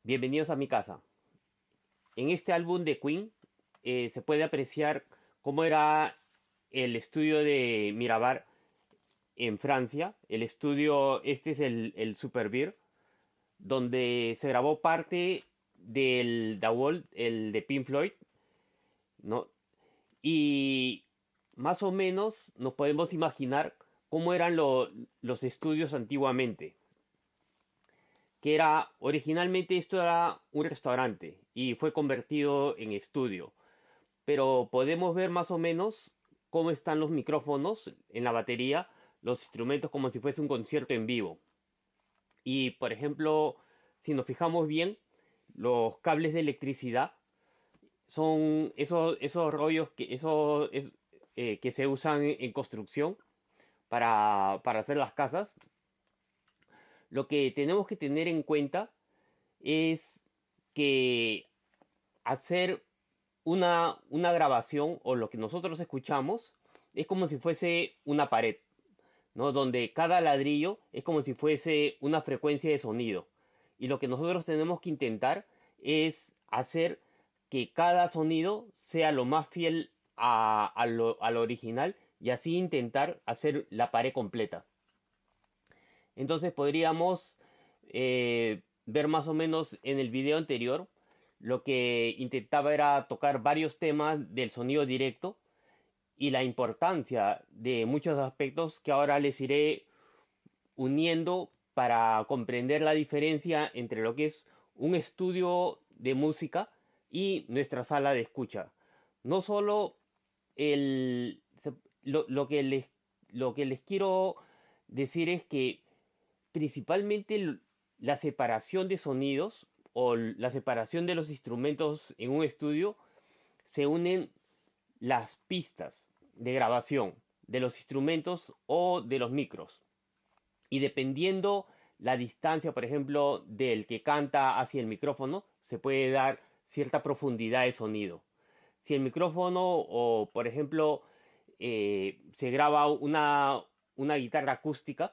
Bienvenidos a mi casa. En este álbum de Queen se puede apreciar cómo era el estudio de Mirabar en Francia. El estudio, este es el Superbeer, donde se grabó parte del The Wall, el de Pink Floyd, ¿no? Y más o menos nos podemos imaginar cómo eran los estudios antiguamente. Que era, originalmente esto era un restaurante y fue convertido en estudio. Pero podemos ver más o menos cómo están los micrófonos en la batería, los instrumentos como si fuese un concierto en vivo. Y por ejemplo, si nos fijamos bien, los cables de electricidad son esos rollos que se usan en construcción para hacer las casas. Lo que tenemos que tener en cuenta es que hacer una grabación o lo que nosotros escuchamos es como si fuese una pared, ¿no? Donde cada ladrillo es como si fuese una frecuencia de sonido. Y lo que nosotros tenemos que intentar es hacer que cada sonido sea lo más fiel a lo original y así intentar hacer la pared completa. Entonces podríamos ver más o menos en el video anterior lo que intentaba era tocar varios temas del sonido directo y la importancia de muchos aspectos que ahora les iré uniendo para comprender la diferencia entre lo que es un estudio de música y nuestra sala de escucha. No solo el, lo, lo que les quiero decir es que principalmente la separación de sonidos o la separación de los instrumentos en un estudio se unen las pistas de grabación de los instrumentos o de los micros. Y dependiendo la distancia, por ejemplo, del que canta hacia el micrófono, se puede dar cierta profundidad de sonido. Si el micrófono o, por ejemplo, se graba una guitarra acústica,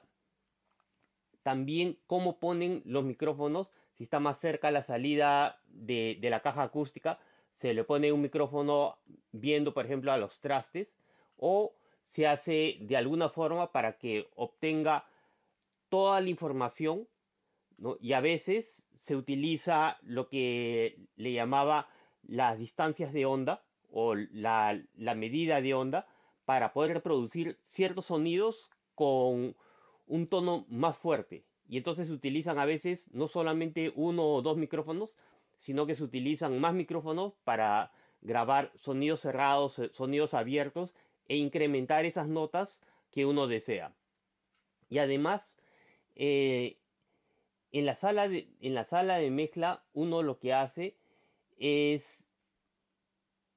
también cómo ponen los micrófonos, si está más cerca la salida de la caja acústica, se le pone un micrófono viendo, por ejemplo, a los trastes, o se hace de alguna forma para que obtenga toda la información, ¿no? Y a veces se utiliza lo que le llamaba las distancias de onda o la medida de onda para poder reproducir ciertos sonidos con un tono más fuerte. Y entonces se utilizan a veces no solamente uno o dos micrófonos, sino que se utilizan más micrófonos para grabar sonidos cerrados, sonidos abiertos e incrementar esas notas que uno desea. Y además, eh, en la sala de mezcla, uno lo que hace es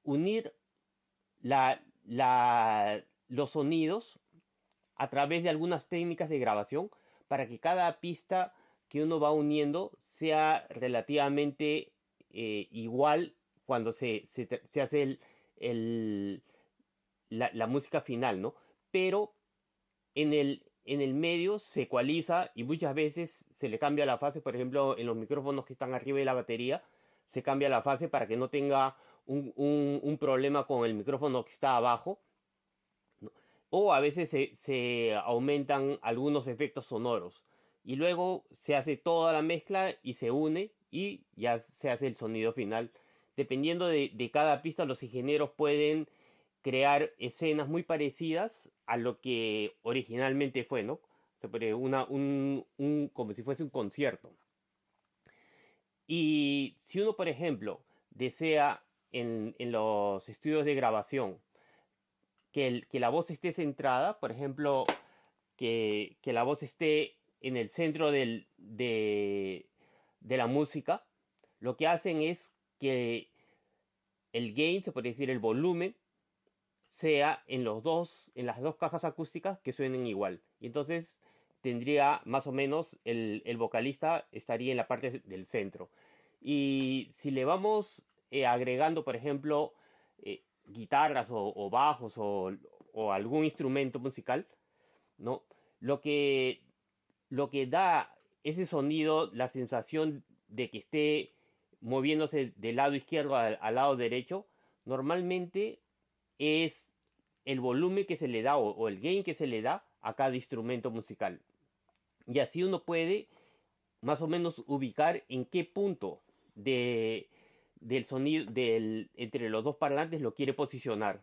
unir los sonidos a través de algunas técnicas de grabación para que cada pista que uno va uniendo sea relativamente igual cuando se hace la música final, ¿no? Pero en el medio se ecualiza y muchas veces se le cambia la fase, por ejemplo, en los micrófonos que están arriba de la batería, se cambia la fase para que no tenga un problema con el micrófono que está abajo, ¿no? O a veces se aumentan algunos efectos sonoros. Y luego se hace toda la mezcla y se une y ya se hace el sonido final. Dependiendo de cada pista, los ingenieros pueden crear escenas muy parecidas a lo que originalmente fue, ¿no? Como si fuese un concierto. Y si uno, por ejemplo, desea en los estudios de grabación que la voz esté centrada, por ejemplo, que la voz esté en el centro de la música, lo que hacen es que el gain, se puede decir el volumen, sea en las dos cajas acústicas que suenen igual. Y entonces tendría más o menos el vocalista estaría en la parte del centro. Y si le vamos agregando, por ejemplo, guitarras o bajos o algún instrumento musical, ¿no? Lo que, lo que da ese sonido, la sensación de que esté moviéndose del lado izquierdo al lado derecho, normalmente es el volumen que se le da o el gain que se le da a cada instrumento musical. Y así uno puede más o menos ubicar en qué punto del sonido entre los dos parlantes lo quiere posicionar.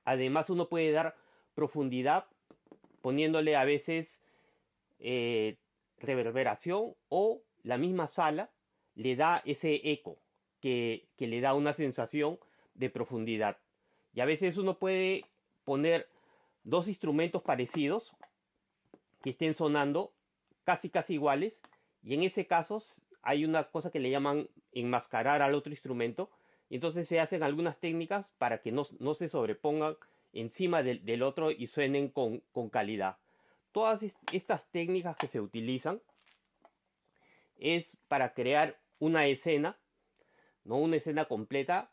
Además uno puede dar profundidad poniéndole a veces eh, reverberación, o la misma sala le da ese eco que le da una sensación de profundidad. Y a veces uno puede poner dos instrumentos parecidos que estén sonando casi iguales, y en ese caso hay una cosa que le llaman enmascarar al otro instrumento, y entonces se hacen algunas técnicas para que no se sobrepongan encima del otro y suenen con calidad. Todas estas técnicas que se utilizan es para crear una escena, no una escena completa,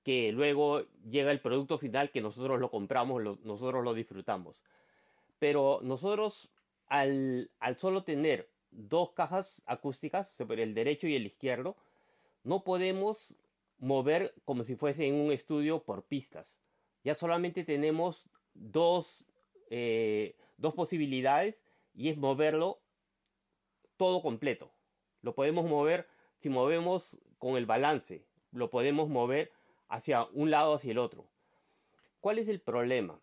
que luego llega el producto final que nosotros lo compramos, nosotros lo disfrutamos. Pero nosotros, al solo tener dos cajas acústicas, sobre el derecho y el izquierdo, no podemos mover como si fuese en un estudio por pistas. Ya solamente tenemos dos posibilidades, y es moverlo todo completo. Lo podemos mover, si movemos con el balance, lo podemos mover hacia un lado, hacia el otro. ¿Cuál es el problema?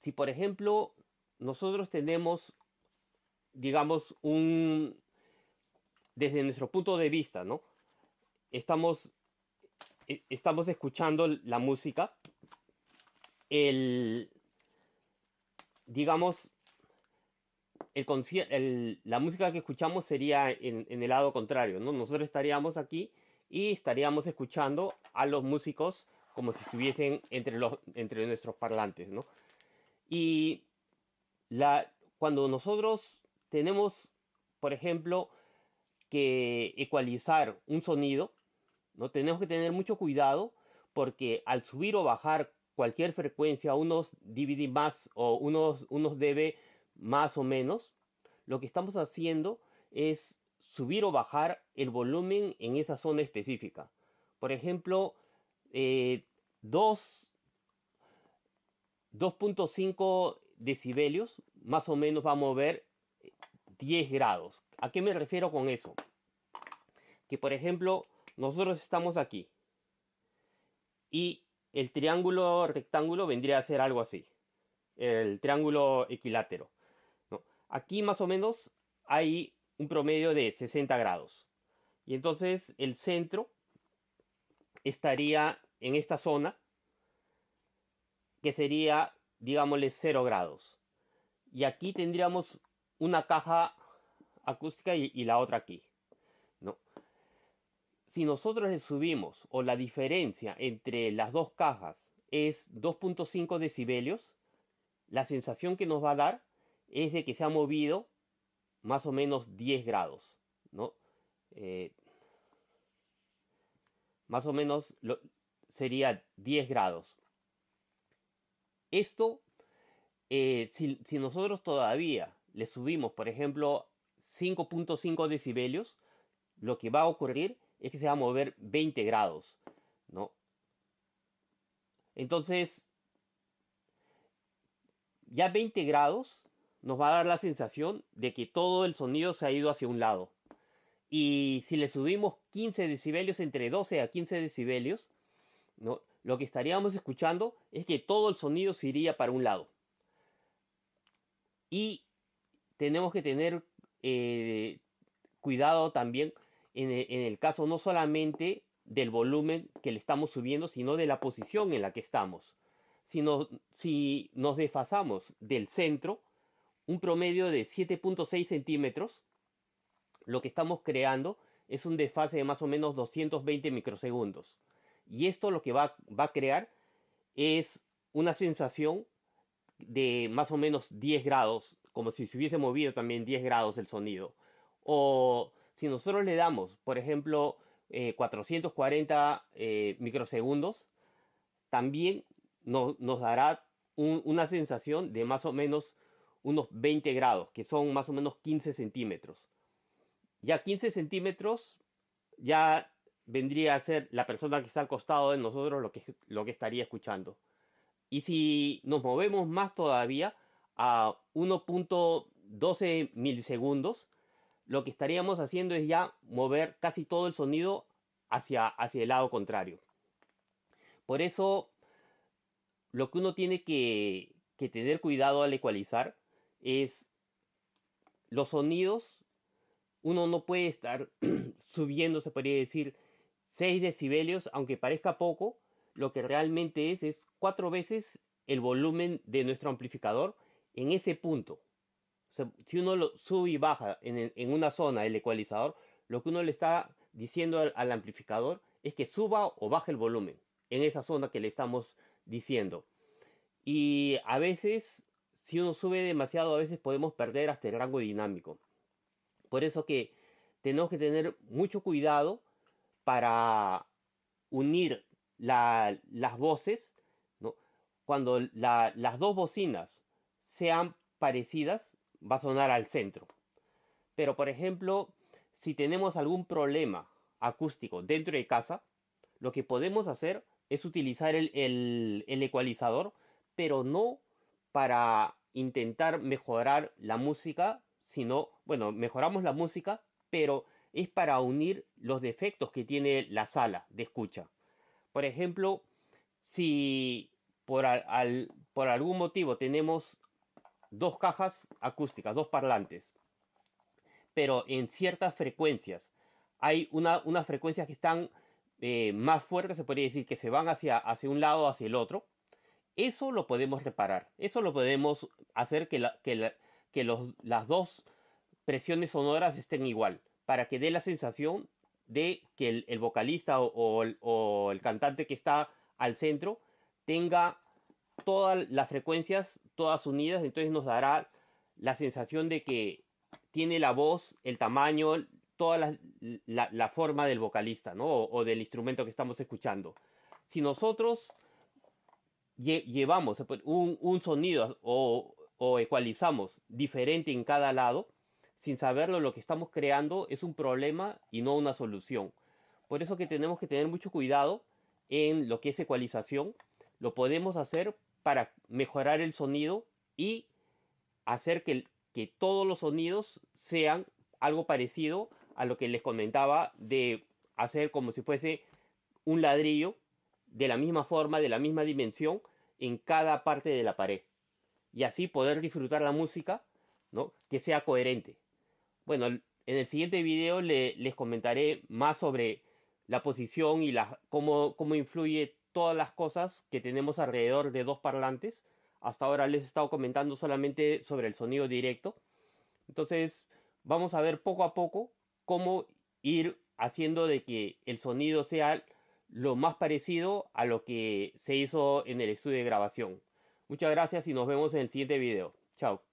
Si por ejemplo nosotros tenemos, digamos, desde nuestro punto de vista, ¿no? Estamos escuchando la música, digamos, la música que escuchamos sería en el lado contrario, ¿no? Nosotros estaríamos aquí y estaríamos escuchando a los músicos como si estuviesen entre nuestros parlantes, ¿no? Y cuando nosotros tenemos, por ejemplo, que ecualizar un sonido, ¿no? Tenemos que tener mucho cuidado, porque al subir o bajar cualquier frecuencia, unos dB más o unos dB más o menos, lo que estamos haciendo es subir o bajar el volumen en esa zona específica. Por ejemplo, 2.5 decibelios más o menos va a mover 10 grados. ¿A qué me refiero con eso? Que por ejemplo, nosotros estamos aquí y el triángulo rectángulo vendría a ser algo así, el triángulo equilátero, ¿no? Aquí más o menos hay un promedio de 60 grados, y entonces el centro estaría en esta zona, que sería, digámosle, 0 grados, y aquí tendríamos una caja acústica y la otra aquí, ¿no? Si nosotros le subimos, o la diferencia entre las dos cajas es 2.5 decibelios, la sensación que nos va a dar es de que se ha movido más o menos 10 grados, ¿no? Más o menos sería 10 grados. Esto, si nosotros todavía le subimos, por ejemplo, 5.5 decibelios, lo que va a ocurrir es que se va a mover 20 grados, ¿no? Entonces, ya 20 grados nos va a dar la sensación de que todo el sonido se ha ido hacia un lado. Y si le subimos 15 decibelios, entre 12 a 15 decibelios, ¿no? Lo que estaríamos escuchando es que todo el sonido se iría para un lado. Y tenemos que tener cuidado también en el caso no solamente del volumen que le estamos subiendo, sino de la posición en la que estamos. Si nos desfasamos del centro, un promedio de 7.6 centímetros, lo que estamos creando es un desfase de más o menos 220 microsegundos. Y esto lo que va a crear es una sensación de más o menos 10 grados, como si se hubiese movido también 10 grados el sonido. O si nosotros le damos, por ejemplo, 440 microsegundos, también nos dará una sensación de más o menos unos 20 grados, que son más o menos 15 centímetros. Ya 15 centímetros ya vendría a ser la persona que está al costado de nosotros lo que estaría escuchando. Y si nos movemos más todavía a 1.12 milisegundos, lo que estaríamos haciendo es ya mover casi todo el sonido hacia el lado contrario. Por eso, lo que uno tiene que tener cuidado al ecualizar es los sonidos. Uno no puede estar subiendo, se podría decir, 6 decibelios, aunque parezca poco, lo que realmente es 4 veces el volumen de nuestro amplificador en ese punto. O sea, si uno lo sube y baja en una zona el ecualizador, lo que uno le está diciendo al amplificador es que suba o baje el volumen en esa zona que le estamos diciendo. Y a veces, si uno sube demasiado, a veces podemos perder hasta el rango dinámico. Por eso que tenemos que tener mucho cuidado para unir las voces, ¿no? Cuando las dos bocinas sean parecidas, va a sonar al centro. Pero, por ejemplo, si tenemos algún problema acústico dentro de casa, lo que podemos hacer es utilizar el ecualizador, pero no para intentar mejorar la música, sino, bueno, mejoramos la música, pero es para unir los defectos que tiene la sala de escucha. Por ejemplo, si por algún motivo tenemos dos cajas acústicas, dos parlantes, pero en ciertas frecuencias hay unas frecuencias que están más fuertes, se podría decir que se van hacia un lado o hacia el otro. Eso lo podemos reparar, eso lo podemos hacer que las dos presiones sonoras estén igual, para que dé la sensación de que el vocalista o el cantante que está al centro tenga todas las frecuencias todas unidas, entonces nos dará la sensación de que tiene la voz, el tamaño, toda la forma del vocalista, ¿no? O del instrumento que estamos escuchando. Si nosotros llevamos un sonido o ecualizamos diferente en cada lado, sin saberlo, lo que estamos creando es un problema y no una solución. Por eso que tenemos que tener mucho cuidado en lo que es ecualización. Lo podemos hacer para mejorar el sonido y hacer que todos los sonidos sean algo parecido a lo que les comentaba de hacer como si fuese un ladrillo de la misma forma, de la misma dimensión en cada parte de la pared. Y así poder disfrutar la música, ¿no? Que sea coherente. Bueno, en el siguiente video les comentaré más sobre la posición y cómo influye todas las cosas que tenemos alrededor de dos parlantes. Hasta ahora les he estado comentando solamente sobre el sonido directo. Entonces, vamos a ver poco a poco cómo ir haciendo de que el sonido sea lo más parecido a lo que se hizo en el estudio de grabación. Muchas gracias y nos vemos en el siguiente video. Chao.